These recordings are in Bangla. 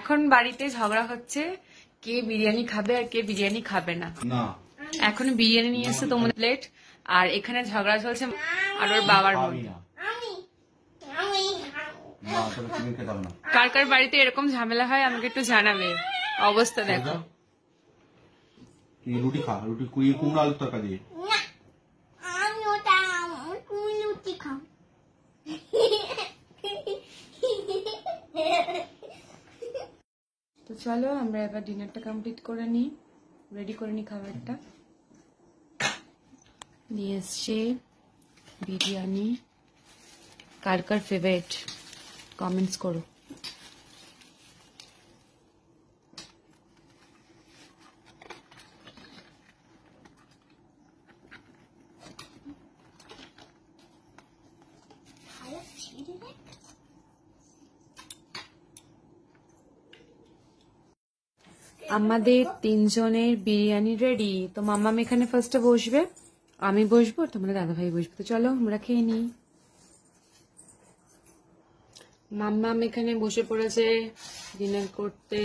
এখন বাড়িতে ঝগড়া হচ্ছে কে বিরিয়ানি খাবে আর কে বিরিয়ানি খাবে না। এখন বিরিয়ানি নিয়ে এসছে তোমাদের প্লেট, আর এখানে ঝগড়া চলছে আর ওর বাবার মধ্যে। কার কার বাড়িতে এরকম ঝামেলা হয় আমাকে একটু জানাবে। অবস্থা দেখো। রুটি খা, রুটি কুমড়ো আলুর তরকারি দিয়ে। তো চলো আমরা এবার ডিনারটা কমপ্লিট করে নিই, রেডি করে নিই খাবারটা। নিয়ে এসছে বিরিয়ানি। কার কার ফেভারিট কমেন্টস করো। আমাদের 3 জনের বিরিয়ানি রেডি। তো মাম্মাম এখানে ফার্স্টে বসবে, আমি বসবো, তোমাদের দাদাভাই বসবে। তো চলো আমরা খেয়ে নিই। মাম্মাম এখানে বসে পড়েছে ডিনার করতে।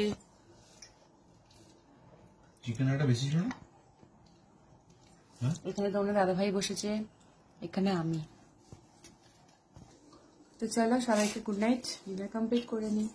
চিকেনটা বেশি ছিল না? এখানে তোমাদের দাদাভাই বসেছে, এখানে আমি। তো চলো সবাইকে গুড নাইট, ডিনার কমপ্লিট করে নিই।